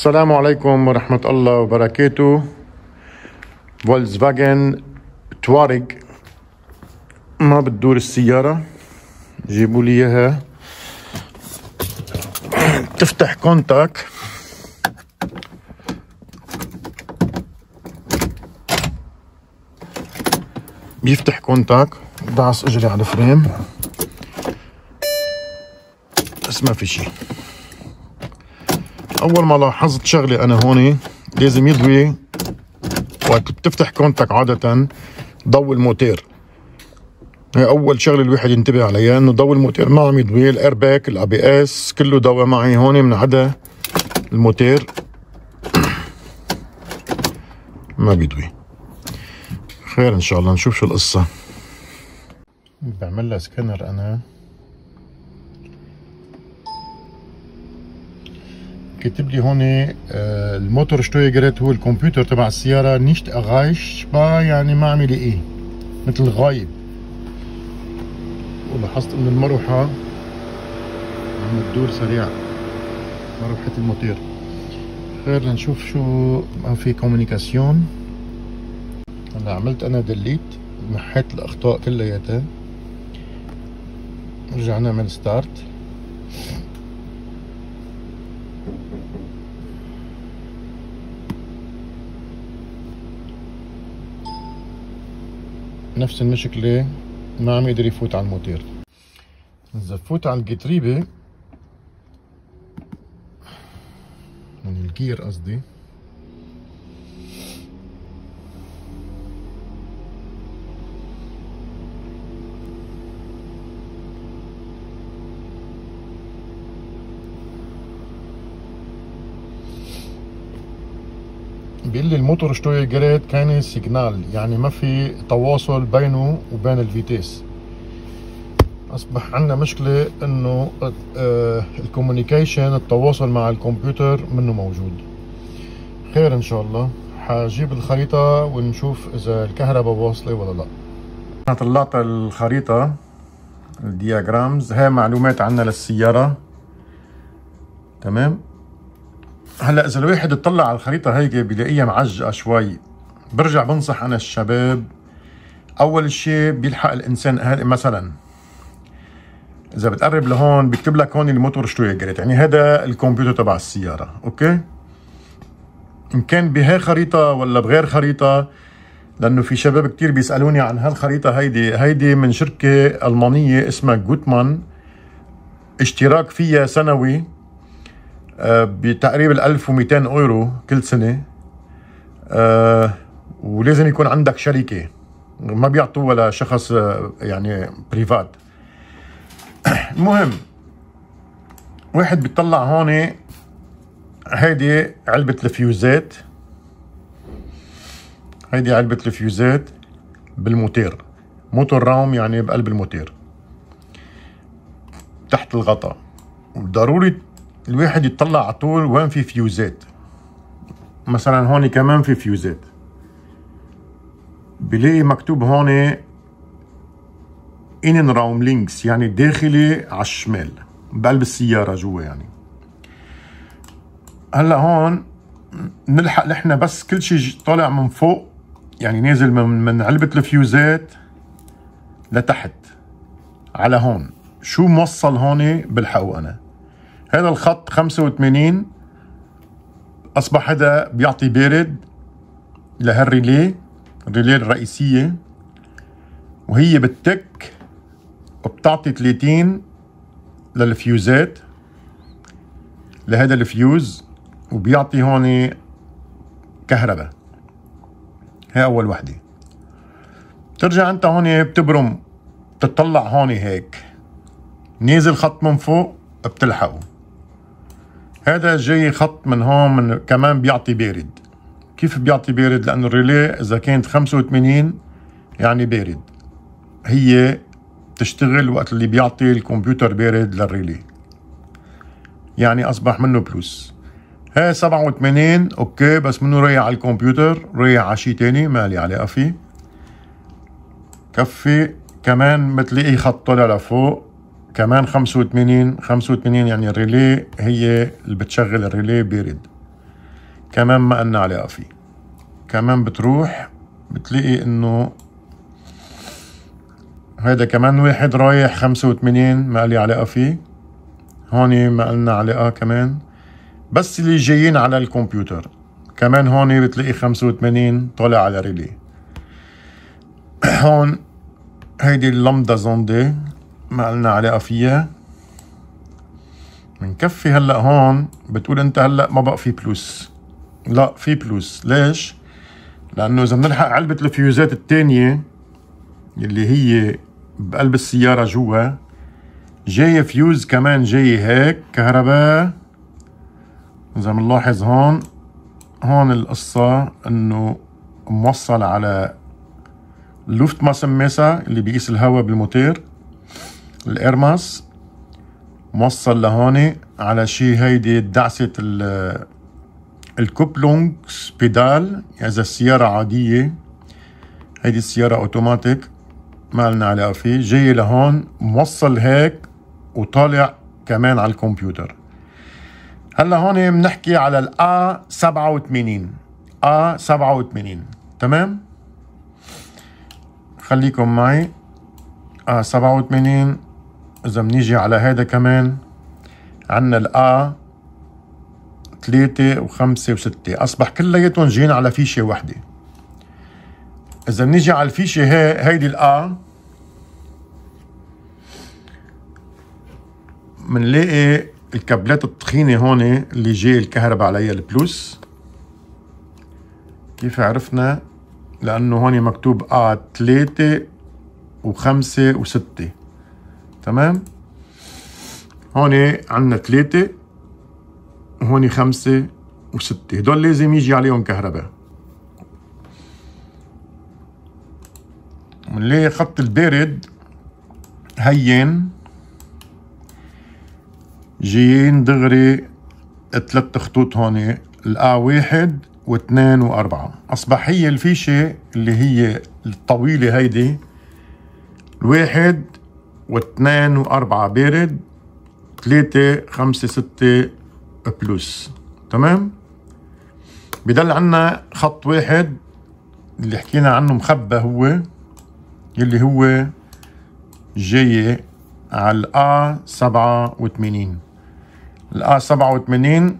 السلام عليكم ورحمة الله وبركاته. فولكسفاجن توارق ما بتدور السيارة، جيبوا لي اياها. تفتح كونتاك، بيفتح كونتاك، دعس اجري على الفريم بس ما في شي. اول ما لاحظت شغله انا هون لازم يضوي وقت بتفتح كونتاك عاده ضوي الموتور. هي اول شغله الواحد ينتبه عليها، انه ضوي الموتور ما عم يضوي. الايرباك، الابي اس، كله ضوى معي هون من عدا الموتور ما بيضوي. خير ان شاء الله، نشوف شو القصه. بعمل لها سكانر انا، كاتب لي هون الموتور شتويجرت، هو الكمبيوتر تبع السياره نيشت اغايش يعني ما عم يلاقيه، مثل غايب. ولاحظت انه المروحه عم تدور سريع، مروحه الموتور. خير لنشوف شو ما في كوميونيكاسيون. هلا عملت انا ديليت، محيت الاخطاء كلياتها، رجع نعمل ستارت. نفس المشكلة، ما عم يقدر يفوت على الموتور. إذا بفوت على القطريبة، يعني الجير قصدي، بيقول لي الموتور شتويجرت كان سيجنال، يعني ما في تواصل بينه وبين الفيتيس. اصبح عندنا مشكله انه الكوميونيكيشن، التواصل مع الكمبيوتر منه موجود. خير ان شاء الله، حجيب الخريطه ونشوف اذا الكهرباء واصله ولا لا. انا طلعت الخريطه، الدياجرامز، هاي معلومات عنا للسياره. تمام. هلا اذا الواحد اطلع على الخريطه هيك بيلاقيها معجقه شوي، برجع بنصح انا الشباب، اول شيء بيلحق الانسان مثلا اذا بتقرب لهون بيكتب لك هون الموتور شتويجرت، يعني هذا الكمبيوتر تبع السياره. اوكي، ان كان بهي خريطه ولا بغير خريطه، لانه في شباب كتير بيسالوني عن هالخريطه. هيدي من شركه المانيه اسمها جوتمان، اشتراك فيها سنوي بتقريبا 1200 يورو كل سنة. ولازم يكون عندك شركة، ما بيعطوا ولا شخص يعني بريفات. المهم، واحد بيطلع هون، هيدي علبة الفيوزات، هيدي علبة الفيوزات بالموتور، موتور رام يعني بقلب الموتور تحت الغطاء. ضروري الواحد يطلع على طول وين في فيوزات. مثلا هون كمان في فيوزات، بلاقي مكتوب هون ان راوم لينكس، يعني داخلي على الشمال بقلب السيارة جوا. يعني هلا هون نلحق نحن بس كل شيء طالع من فوق، يعني نازل من علبة الفيوزات لتحت على هون. شو موصل هون بلحقه انا. هذا الخط 85 اصبح هذا بيعطي بارد لهالريلي، الريلي الرئيسيه، وهي بتك وبتعطي 30 للفيوزات، لهذا الفيوز، وبيعطي هون كهرباء. هي اول وحده. بترجع انت هون بتبرم، بتطلع هون هيك نازل خط من فوق بتلحقه. هذا جاي خط من هون كمان بيعطي بارد. كيف بيعطي بارد؟ لأنه الريلي إذا كانت 85 يعني بارد، هي تشتغل وقت اللي بيعطي الكمبيوتر بارد للريلي، يعني أصبح منه بلوس. هاي 87 أوكي، بس منه رايح على الكمبيوتر، رايح على شي تاني ما لي علاقة فيه. كفي كمان بتلاقي خط طلع لفوق كمان 85 يعني الريلي هي اللي بتشغل الريلي بارد. كمان ما قلنا علاقة فيه. كمان بتروح بتلاقي انه هيدا كمان واحد رايح 85 ما لي علاقة فيه. هون ما قلنا علاقة كمان، بس اللي جايين على الكمبيوتر كمان هون بتلاقي 85 طالع على ريلي. هون هيدي اللمدة زوندي ما قلنا علاقة فيها. منكفي هلا هون بتقول انت هلا ما بقى في بلوس. لا في بلوس. ليش؟ لانه اذا بنلحق علبة الفيوزات الثانية اللي هي بقلب السيارة جوا، جاي فيوز كمان جاي هيك كهرباء. اذا بنلاحظ هون القصة انه موصل على اللوفت ماسميسا اللي بيقيس الهواء بالموتور، الايرماس موصل لهون على شي هيدي دعسة الكوبلونجز بيدال. اذا السيارة عادية، هيدي السيارة اوتوماتيك ما لنا علاقة فيه، جاي لهون موصل هيك وطالع كمان على الكمبيوتر. هلا هون بنحكي على الA 87 A 87. تمام؟ خليكم معي. A 87. إذا بنيجي على هيدا كمان عنا الA 3 و5 و6 أصبح كلياتهم جايين على فيشة واحدة. إذا بنيجي على الفيشة هيدي الA منلاقي الكابلات التخينة هون اللي جاي الكهرباء عليها البلوس. كيف عرفنا؟ لأنه هون مكتوب A 3 و5 و6. تمام؟ هون عنا 3 وهون 5 و6، هدول لازم يجي عليهم كهرباء. منلاقي خط البارد هين جايين دغري 3 خطوط هون، الA1 و2 و4. أصبح هي الفيشة اللي هي الطويلة هيدي 1 و2 و4 بارد، 3 5 6 بلس. تمام؟ بضل عنا خط واحد اللي حكينا عنه مخبى، هو اللي هو جاي على الA 87. الA 87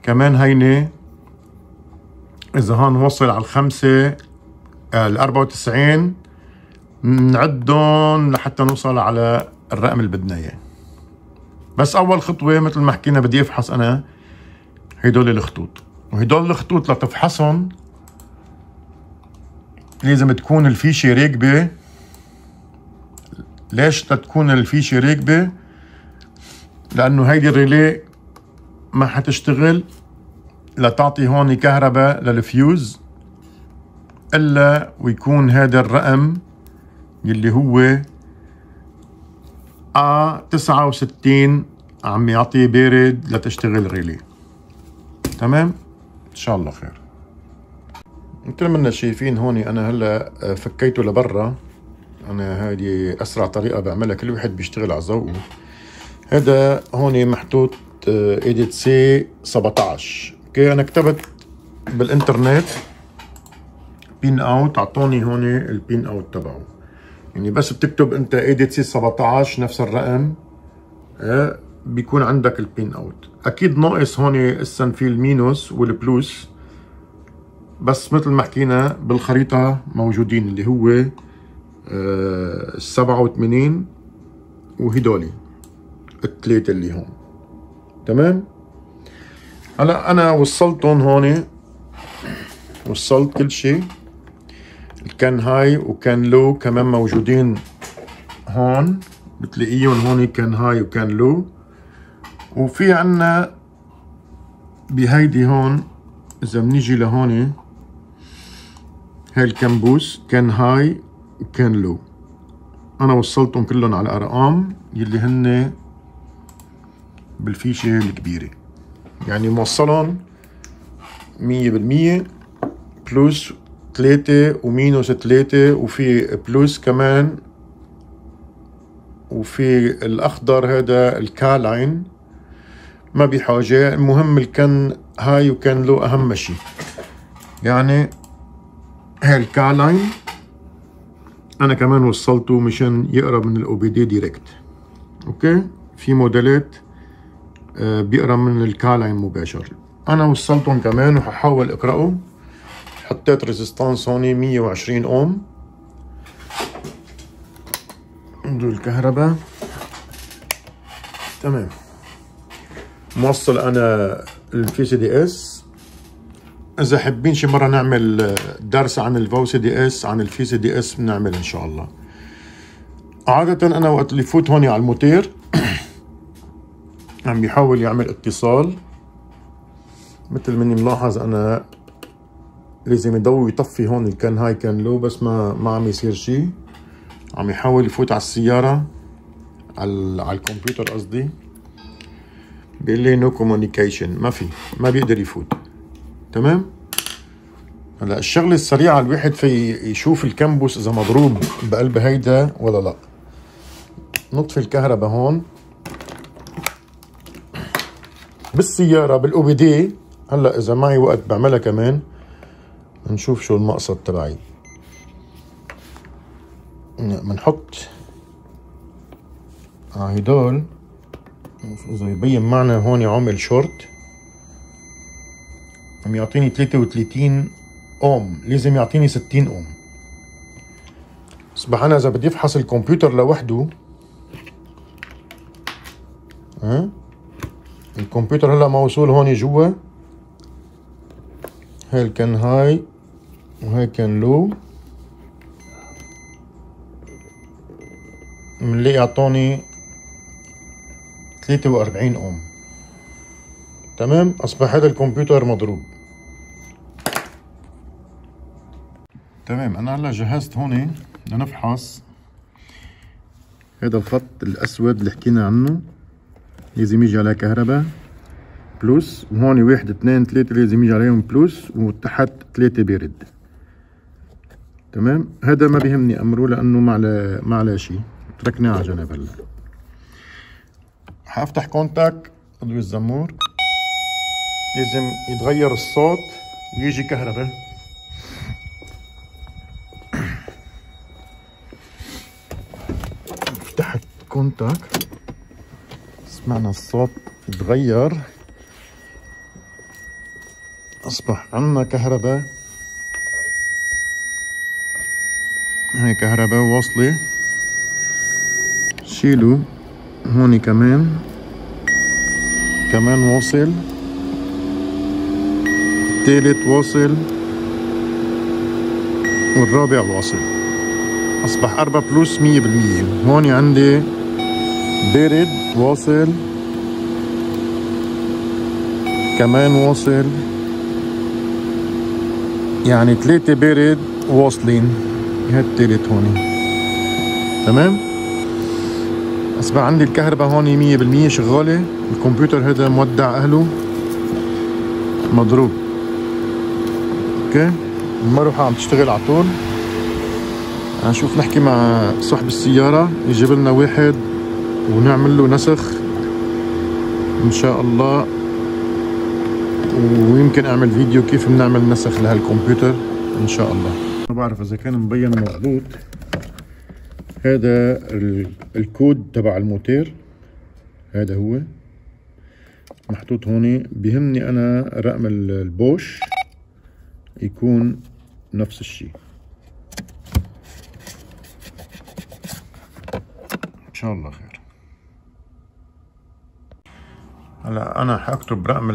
كمان هيني إذا هون وصل على 5 94 نعدهم لحتى نوصل على الرقم اللي بدنا اياه. بس أول خطوة مثل ما حكينا بدي أفحص أنا هيدول الخطوط، وهيدول الخطوط لتفحصهم لازم تكون الفيشة راكبة. ليش تكون الفيشة راكبة؟ لأنه هيدي الريلي ما حتشتغل لتعطي هون كهرباء للفيوز إلا ويكون هذا الرقم اللي هو A 69 عم يعطي بارد لتشتغل الريلي. تمام؟ إن شاء الله خير. مثل ما شايفين هون أنا هلا فكيته لبرا. أنا هذه أسرع طريقة بعملها، كل واحد بيشتغل على ذوقه. هذا هون محطوط ADC 17. اوكي، أنا كتبت بالإنترنت بين أوت، أعطوني هون البين أوت تبعه. يعني بس بتكتب أنت ADC 17 نفس الرقم بيكون عندك البين أوت. أكيد ناقص هون اسا في المينوس والبلوس، بس مثل ما حكينا بالخريطة موجودين اللي هو 87 وهدولي الثلاثة اللي هون. تمام؟ هلا أنا وصلتهم هون، وصلت كل شيء. كان هاي وكان لو كمان موجودين هون، بتلاقيهم هون كان هاي وكان لو. وفي عنا بهيدي هون إذا بنيجي لهون هاي الكمبوس كان هاي وكان لو. أنا وصلتهم كلهم على أرقام يلي هن بالفيشة الكبيرة، يعني موصلهم 100% بلس 3 ومينوس 3 وفي بلس كمان، وفي الأخضر هذا الكالاين ما بحاجة. المهم الكن هاي وكان له أهم شي. يعني هاي الكالاين أنا كمان وصلته مشان يقرا من الأو بي دي ديركت. أوكي، في موديلات بيقرا من الكالاين مباشر. أنا وصلتهم كمان وححاول أقرأه. حطيت ريزيستانس هون 120 أوم. عنده الكهرباء تمام. موصل أنا الفي سي دي اس. إذا حابين شي مرة نعمل درس عن الفو سي دي اس عن الفي سي دي اس بنعمل إن شاء الله. عادة أنا وقت اللي فوت هون على الموتير عم بيحاول يعمل اتصال. مثل مني ملاحظ أنا لازم يضوي ويطفي هون الكان هاي كان لو، بس ما عم يصير شي. عم يحاول يفوت على السيارة على الكمبيوتر قصدي. بيقول لي نو كوميونيكيشن، ما بيقدر يفوت. تمام. هلا الشغلة السريعة الواحد في يشوف الكمبوس إذا مضروب بقلب هيدا ولا لا. نطفي الكهرباء هون بالسيارة بالأو بي دي. هلا إذا معي وقت بعملها كمان نشوف شو المقصد تبعي. بنحط هيدول إذا يبين معنا هون عامل شورت. عم يعطيني 33 اوم، لازم يعطيني 60 اوم. اصبح انا اذا بدي افحص الكمبيوتر لوحده، الكمبيوتر هلا موصول هون جوا. هاي كان هاي وهي كان لو. بنلاقي اعطوني 43 اوم. تمام. اصبح هذا الكمبيوتر مضروب. تمام. انا هلا جهزت هون لنفحص. هذا الخط الاسود اللي حكينا عنه لازم يجي عليه كهرباء بلس، وهون 1 2 3 لازم يجي عليهم بلس، وتحت 3 بارد. تمام. هذا ما بيهمني امره لانه ما عليه شيء، تركناه على جنب. هلا حافتح كونتاك اضوي الزمور. لازم يتغير الصوت ويجي كهرباء. فتحت كونتاك، سمعنا الصوت يتغير. اصبح عنا كهرباء. هاي كهرباء واصلة. شيلوا هون كمان واصل. الثالث واصل والرابع واصل. اصبح 4 بلس 100%. هون عندي بارد واصل كمان واصل، يعني 3 بارد واصلين. هاد الثالث هون. تمام. اصبح عندي الكهرباء هون 100% شغالة. الكمبيوتر هذا مودع اهله مضروب. اوكي. المروحة عم تشتغل على طول. هنشوف نحكي مع صاحب السيارة يجيب لنا واحد ونعمل له نسخ ان شاء الله، ويمكن اعمل فيديو كيف بنعمل نسخ لهالكمبيوتر ان شاء الله. ما بعرف اذا كان مبين مضبوط. هذا الكود تبع الموتير، هذا هو محطوط هون. بيهمني انا رقم البوش يكون نفس الشيء ان شاء الله خير. هلا انا حاكتب رقم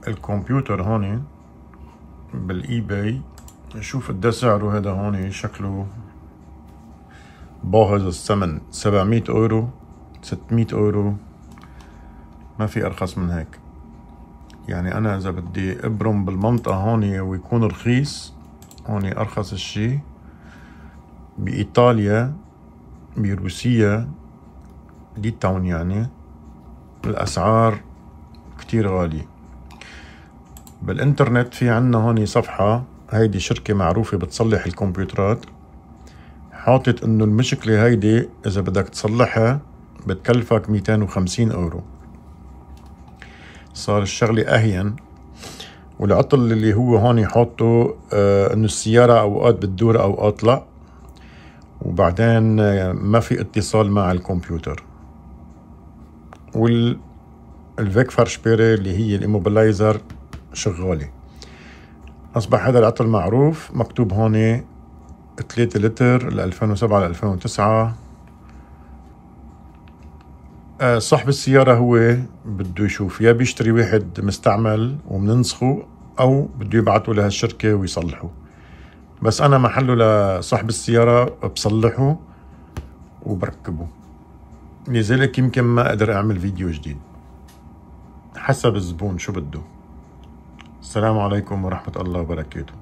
الكمبيوتر هون بالاي باي، نشوف قد سعره. هذا هون شكله باهظ الثمن، 700 اورو 600 اورو، ما في ارخص من هيك. يعني انا اذا بدي ابرم بالمنطقة هون ويكون رخيص، هون ارخص الشي بايطاليا بروسيا دي تاون، يعني الاسعار كتير غالية. بالانترنت في عنا هون صفحة، هيدي شركة معروفة بتصلح الكمبيوترات، حاطط انه المشكلة هيدي اذا بدك تصلحها بتكلفك 250 اورو. صار الشغلة أهين. والعطل اللي هو هون حاطه انه السيارة اوقات بتدور اوقات لا، وبعدين ما في اتصال مع الكمبيوتر. والفيك فرشبيري اللي هي الإيموبلايزر شغالة. أصبح هذا العطل معروف، مكتوب هون 3 لتر ل 2007 ل 2009. صاحب السيارة هو بده يشوف، يا بيشتري واحد مستعمل ومننسخه أو بده يبعته لهالشركة ويصلحه. بس أنا محله لصاحب السيارة بصلحه وبركبه، لذلك يمكن ما أقدر أعمل فيديو جديد، حسب الزبون شو بده. السلام عليكم ورحمة الله وبركاته.